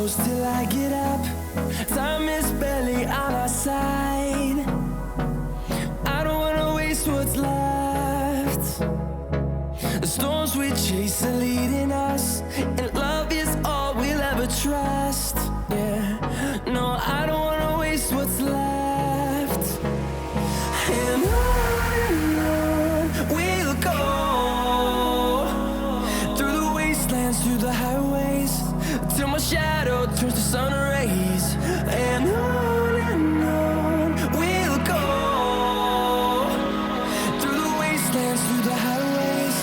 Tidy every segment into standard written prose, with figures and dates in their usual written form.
close till I get up. Time is barely on our side. I don't wanna waste what's left. The storms we chase are leading us, and love is all we'll ever trust. Yeah, no, I don't wanna waste what's left. And on we'll go, through the wastelands, through the highways, till my shadow turns to sun rays. And on we'll go, through the wastelands, through the highways,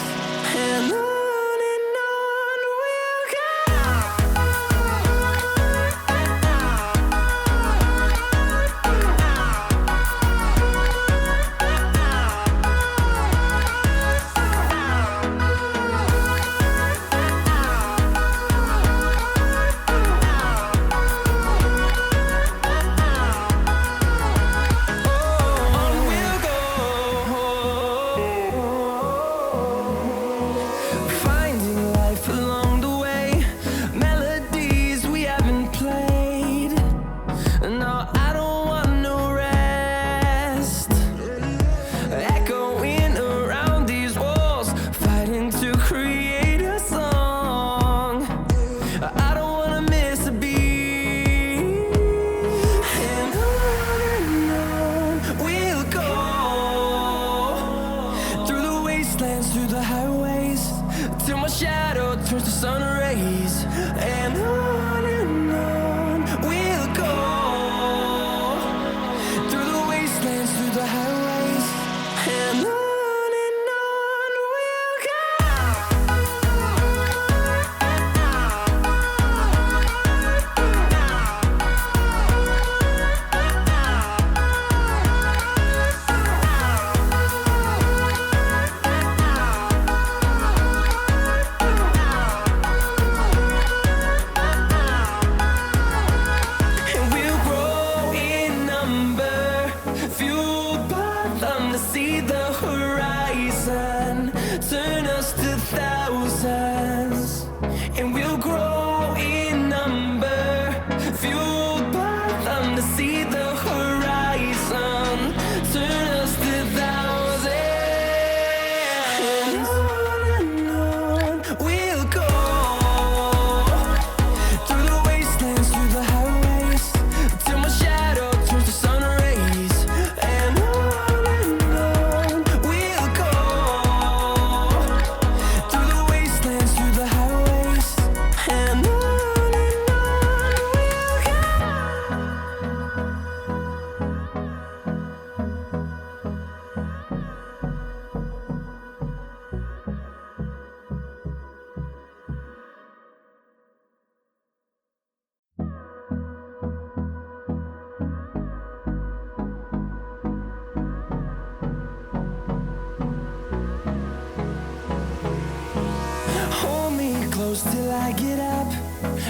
and on we'll go. Through the highways, till my shadow turns to sun rays. And on we'll go, through the wastelands, through the highways, and on we'll go. Turn us to thousands, and we'll grow in number, fueled by them to see the horizon. Turn us to thousands, and on we'll go, through the wastelands, through the highways, till my shadow turns to sun rays. And on we'll go, through the wastelands, through the highways, and on we'll go. Hold me close till I get up.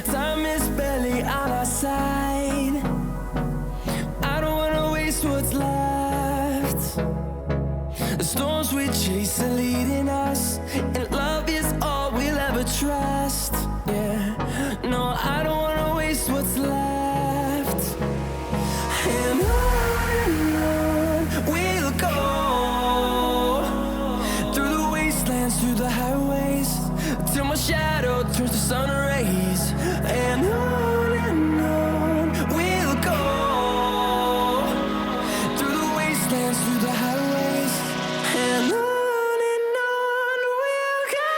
Time is barely on our side. I don't wanna waste what's left. The storms we chase are leading us, and love is all we'll ever trust. Yeah, no, I don't wanna waste what's left. And on we'll go, through the wastelands, through the highways, till my shadow turns to sun rays. And on we'll go, through the wastelands, through the highways, and on we'll go.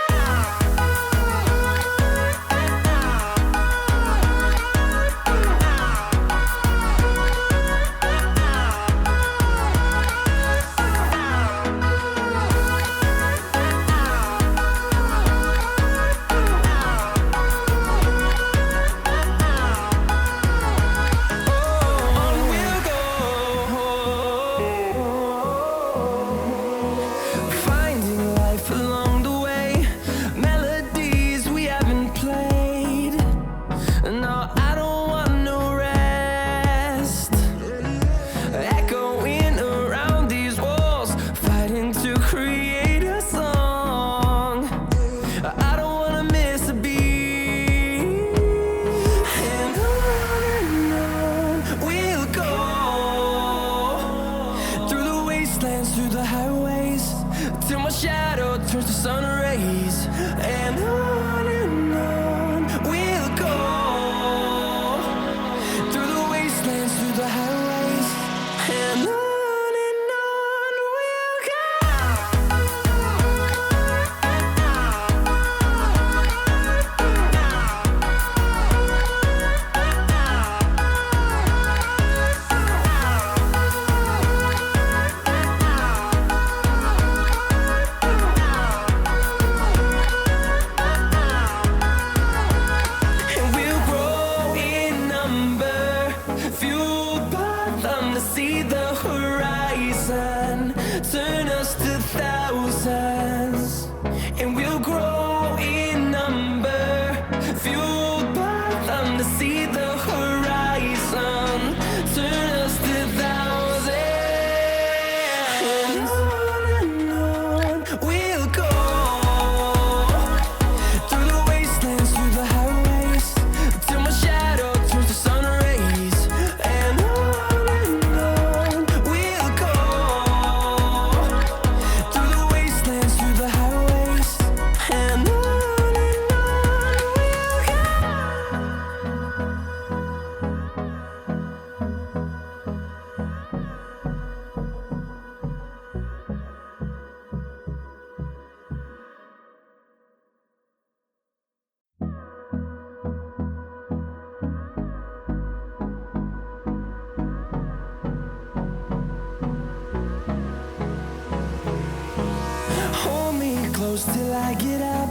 close till I get up.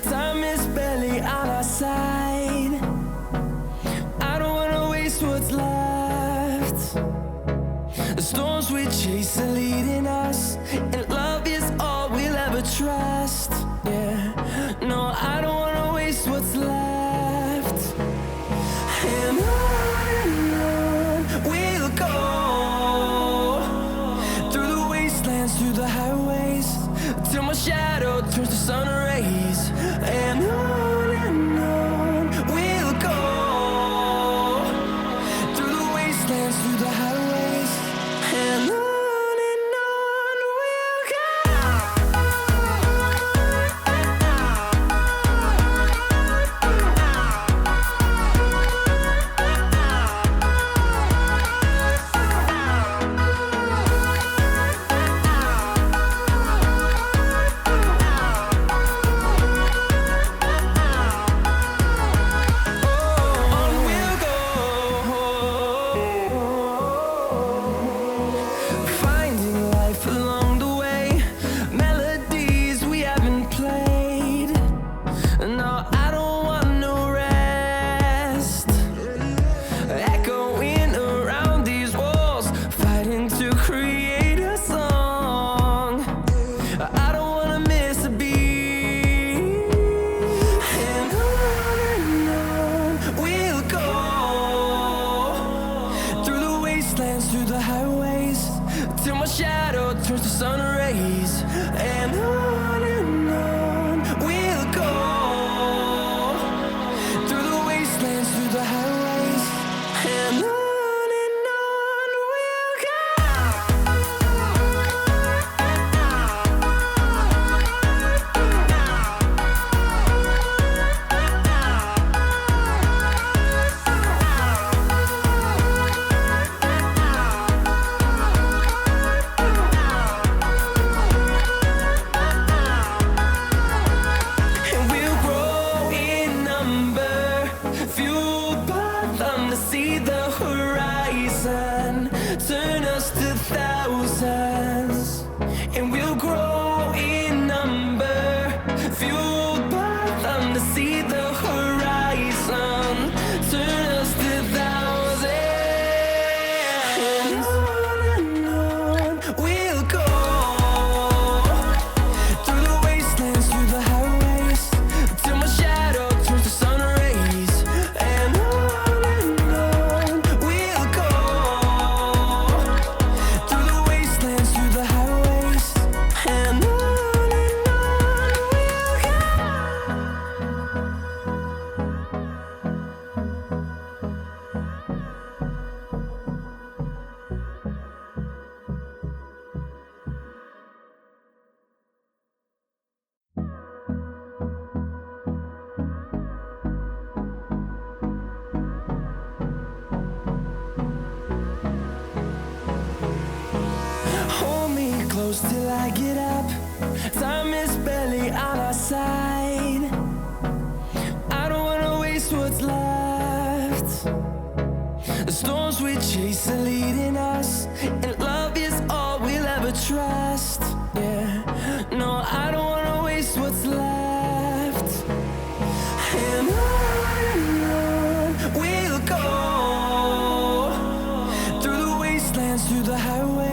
Time is barely on our side. I don't wanna waste what's left. The storms we chase are leading us, and love is all we'll ever trust. Yeah, no, I don't wanna waste what's left. And on we'll go, through the wastelands, through the highways, till my shadow turns to sun rays. And on we'll go, through the wastelands, through the highways, and on we'll go. Through the highways, till my shadow turns to sun rays. And on we'll go, through the wastelands, through the highways, and on we'll go. Turn us to thousands, and we'll grow in number, fueled by them to see the horizon. Turn us to thousands, and on we'll go, through the wastelands, through the highways, till my shadow turns to sun rays. And on we'll go, through the wastelands, through the highways, and on we'll go. Hold me close till I get up. Time is barely on our side. I don't wanna waste what's left. The storms we chase are leading us, and love is all we'll ever trust. Yeah, no, I don't wanna waste what's left. And on we'll go, through the wastelands, through the highways,